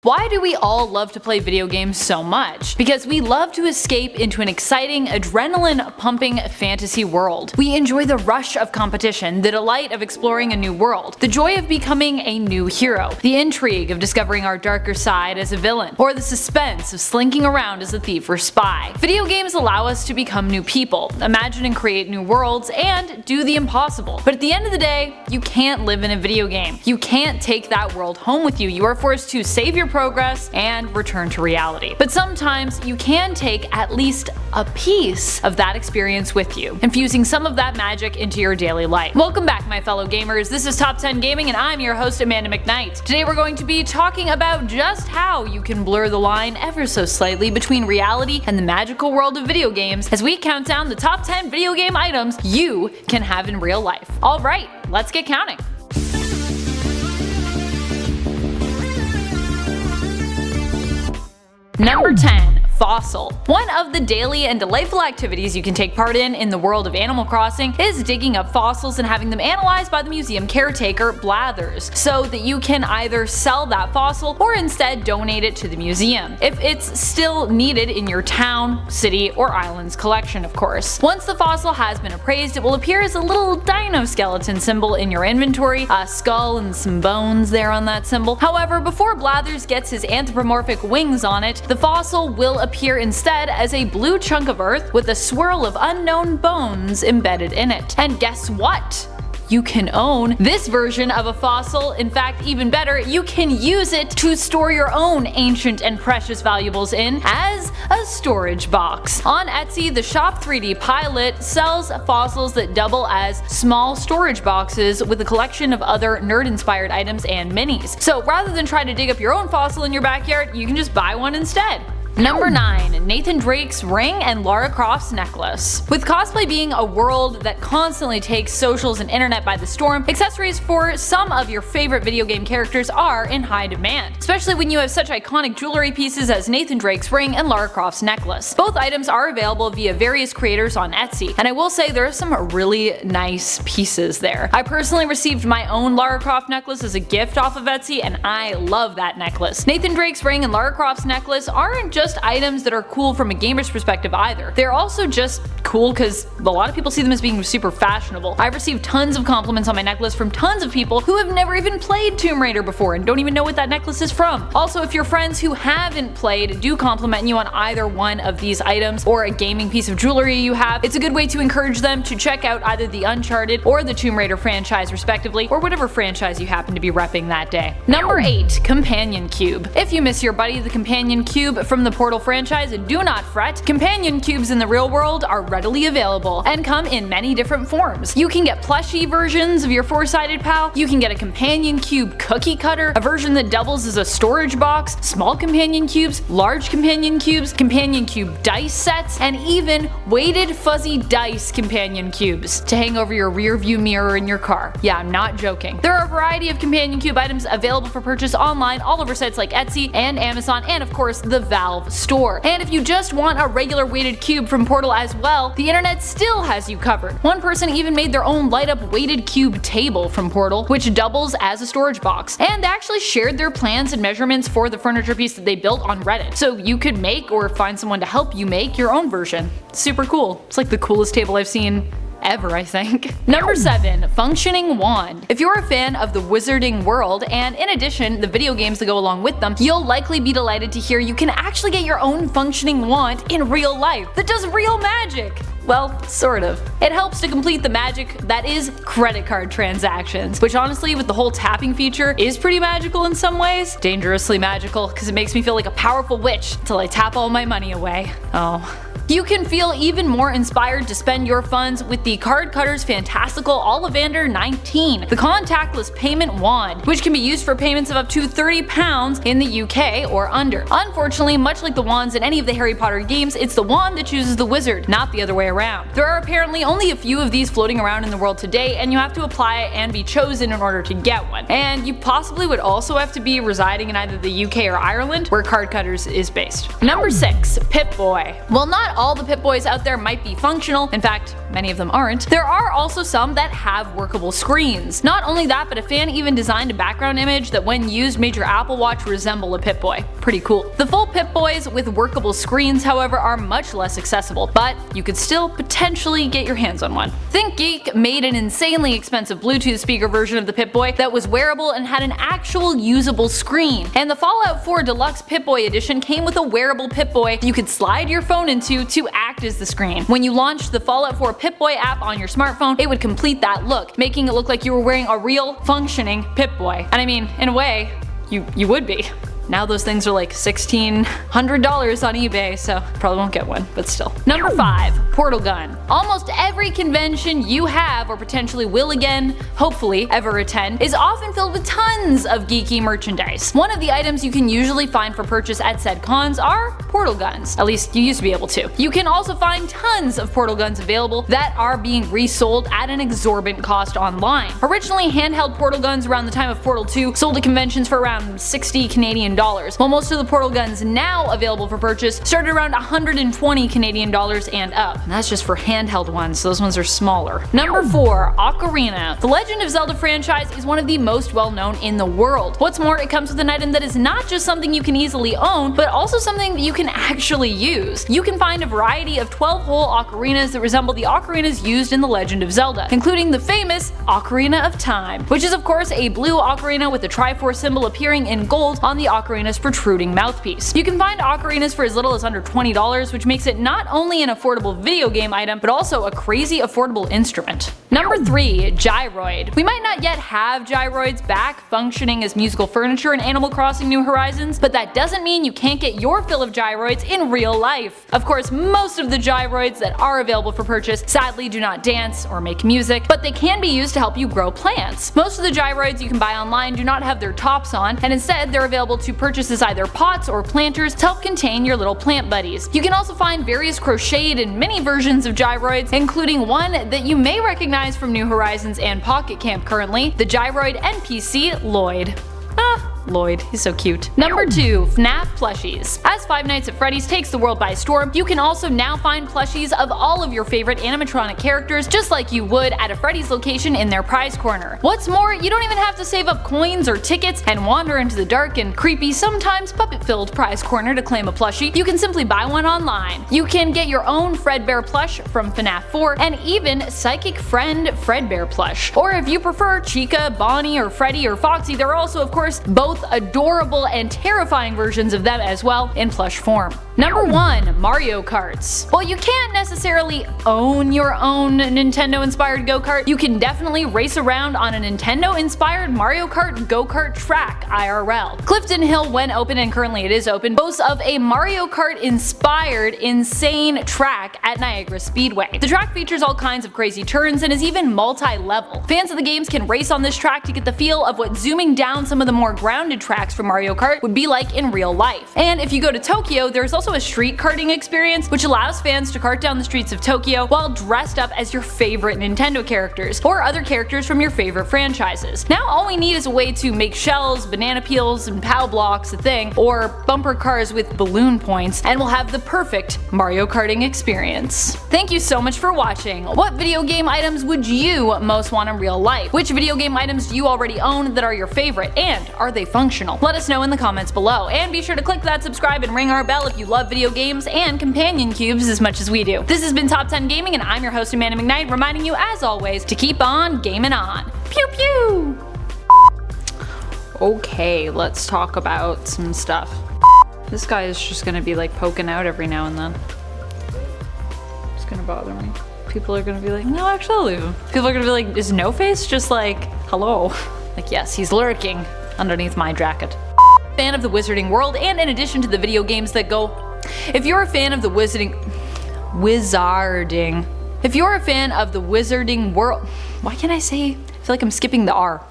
Why do we all love to play video games so much? Because we love to escape into an exciting, adrenaline-pumping fantasy world. We enjoy the rush of competition, the delight of exploring a new world, the joy of becoming a new hero, the intrigue of discovering our darker side as a villain, or the suspense of slinking around as a thief or spy. Video games allow us to become new people, imagine and create new worlds, and do the impossible. But at the end of the day, you can't live in a video game. You can't take that world home with you. You are forced to save your progress and return to reality. But sometimes you can take at least a piece of that experience with you, infusing some of that magic into your daily life. Welcome back, my fellow gamers. This is Top 10 Gaming and I'm your host, Amanda McKnight. Today we're going to be talking about just how you can blur the line ever so slightly between reality and the magical world of video games as we count down the top 10 video game items you can have in real life. Alright, let's get counting. Number 10. Fossil. One of the daily and delightful activities you can take part in the world of Animal Crossing is digging up fossils and having them analyzed by the museum caretaker Blathers, so that you can either sell that fossil or instead donate it to the museum, if it's still needed in your town, city, or island's collection, of course. Once the fossil has been appraised, it will appear as a little dino skeleton symbol in your inventory, a skull and some bones there on that symbol. However, before Blathers gets his anthropomorphic wings on it, the fossil will appear instead as a blue chunk of earth with a swirl of unknown bones embedded in it. And guess what? You can own this version of a fossil. In fact, even better, you can use it to store your own ancient and precious valuables in as a storage box. On Etsy, the Shop 3D Pilot sells fossils that double as small storage boxes with a collection of other nerd-inspired items and minis. So rather than try to dig up your own fossil in your backyard, you can just buy one instead. Number 9. Nathan Drake's ring and Lara Croft's necklace. With cosplay being a world that constantly takes socials and internet by the storm, accessories for some of your favorite video game characters are in high demand, especially when you have such iconic jewelry pieces as Nathan Drake's ring and Lara Croft's necklace. Both items are available via various creators on Etsy, and I will say there are some really nice pieces there. I personally received my own Lara Croft necklace as a gift off of Etsy, and I love that necklace. Nathan Drake's ring and Lara Croft's necklace aren't just items that are cool from a gamer's perspective either. They're also just cool because a lot of people see them as being super fashionable. I've received tons of compliments on my necklace from tons of people who have never even played Tomb Raider before and don't even know what that necklace is from. Also, if your friends who haven't played do compliment you on either one of these items or a gaming piece of jewelry you have, it's a good way to encourage them to check out either the Uncharted or the Tomb Raider franchise respectively, or whatever franchise you happen to be repping that day. Number 8. Companion Cube. If you miss your buddy the Companion Cube from the Portal franchise, do not fret. Companion cubes in the real world are readily available and come in many different forms. You can get plushie versions of your four-sided pal, you can get a companion cube cookie cutter, a version that doubles as a storage box, small companion cubes, large companion cube dice sets, and even weighted fuzzy dice companion cubes to hang over your rear view mirror in your car. Yeah, I'm not joking. There are a variety of companion cube items available for purchase online all over sites like Etsy and Amazon, and of course the Valve store. And if you just want a regular weighted cube from Portal as well, the internet still has you covered. One person even made their own light up weighted cube table from Portal, which doubles as a storage box, and they actually shared their plans and measurements for the furniture piece that they built on Reddit, so you could make or find someone to help you make your own version. Super cool. It's like the coolest table I've seen ever, I think. Number 7. Functioning Wand. If you're a fan of the wizarding world, and in addition the video games that go along with them, you'll likely be delighted to hear you can actually get your own functioning wand in real life that does real magic. Well, sort of. It helps to complete the magic that is credit card transactions, which honestly with the whole tapping feature is pretty magical in some ways. Dangerously magical, because it makes me feel like a powerful witch until I tap all my money away. Oh. You can feel even more inspired to spend your funds with the Card Cutter's fantastical Ollivander 19, the contactless payment wand, which can be used for payments of up to £30 in the UK or under. Unfortunately, much like the wands in any of the Harry Potter games, it's the wand that chooses the wizard, not the other way around. There are apparently only a few of these floating around in the world today, and you have to apply and be chosen in order to get one. And you possibly would also have to be residing in either the UK or Ireland, where Card Cutters is based. Number 6. Pipboy. While not all the Pip-Boys out there might be functional, in fact, many of them aren't, there are also some that have workable screens. Not only that, but a fan even designed a background image that when used made your Apple Watch resemble a Pip-Boy. Pretty cool. The full Pip-Boys with workable screens, however, are much less accessible, but you could still potentially get your hands on one. ThinkGeek made an insanely expensive Bluetooth speaker version of the Pip-Boy that was wearable and had an actual usable screen. And the Fallout 4 Deluxe Pip-Boy edition came with a wearable Pip-Boy you could slide your phone into to act as the screen. When you launched the Fallout 4 Pip-Boy app on your smartphone, it would complete that look, making it look like you were wearing a real, functioning Pip-Boy. And I mean, in a way, you would be. Now those things are like $1,600 on eBay, so probably won't get one, but still. Number 5. Portal Gun. Almost every convention you have or potentially will again, hopefully, ever attend, is often filled with tons of geeky merchandise. One of the items you can usually find for purchase at said cons are portal guns. At least you used to be able to. You can also find tons of portal guns available that are being resold at an exorbitant cost online. Originally, handheld portal guns around the time of Portal 2 sold at conventions for around 60 Canadian dollars, while most of the portal guns now available for purchase start at around 120 Canadian dollars and up. And that's just for handheld ones, so those ones are smaller. Number 4. Ocarina. The Legend of Zelda franchise is one of the most well known in the world. What's more, it comes with an item that is not just something you can easily own, but also something that you can actually use. You can find a variety of 12-hole ocarinas that resemble the ocarinas used in The Legend of Zelda, including the famous Ocarina of Time, which is of course a blue ocarina with the Triforce symbol appearing in gold on the ocarina's protruding mouthpiece. You can find ocarinas for as little as under $20, which makes it not only an affordable video game item, but also a crazy affordable instrument. Number 3. Gyroid. We might not yet have gyroids back functioning as musical furniture in Animal Crossing New Horizons, but that doesn't mean you can't get your fill of gyroids in real life. Of course, most of the gyroids that are available for purchase sadly do not dance or make music, but they can be used to help you grow plants. Most of the gyroids you can buy online do not have their tops on, and instead they're available to purchase as either pots or planters to help contain your little plant buddies. You can also find various crocheted and mini versions of gyroids, including one that you may recognize from New Horizons and Pocket Camp currently, the Gyroid NPC Lloyd. Lloyd, he's so cute. Number 2. FNAF Plushies. As Five Nights at Freddy's takes the world by storm, you can also now find plushies of all of your favorite animatronic characters just like you would at a Freddy's location in their prize corner. What's more, you don't even have to save up coins or tickets and wander into the dark and creepy, sometimes puppet-filled prize corner to claim a plushie. You can simply buy one online. You can get your own Fredbear plush from FNAF 4 and even Psychic Friend Fredbear plush. Or if you prefer Chica, Bonnie, or Freddy or Foxy, there are also of course both adorable and terrifying versions of them as well in plush form. Number 1. Mario Karts. While you can't necessarily own your own Nintendo-inspired go-kart, you can definitely race around on a Nintendo-inspired Mario Kart go-kart track IRL. Clifton Hill, when open, and currently it is open, boasts of a Mario Kart-inspired insane track at Niagara Speedway. The track features all kinds of crazy turns and is even multi-level. Fans of the games can race on this track to get the feel of what zooming down some of the more grounded tracks from Mario Kart would be like in real life. And if you go to Tokyo, there's also a street karting experience which allows fans to kart down the streets of Tokyo while dressed up as your favorite Nintendo characters or other characters from your favorite franchises. Now all we need is a way to make shells, banana peels, and POW blocks a thing, or bumper cars with balloon points, and we'll have the perfect Mario Karting experience. Thank you so much for watching. What video game items would you most want in real life? Which video game items do you already own that are your favorite, and are they functional? Let us know in the comments below, and be sure to click that subscribe and ring our bell if you love video games and companion cubes as much as we do. This has been Top 10 Gaming, and I'm your host Amanda McKnight, reminding you as always to keep on gaming on. Pew pew! Okay, let's talk about some stuff. This guy is just gonna be like poking out every now and then. It's gonna bother me. People are gonna be like, no, actually I'll leave him. People are gonna be like, is No Face just like, hello? Like, yes, he's lurking underneath my jacket. Fan of the Wizarding World, and in addition to the video games that go, if you're a fan of the Wizarding World, why can't I say, I feel like I'm skipping the R.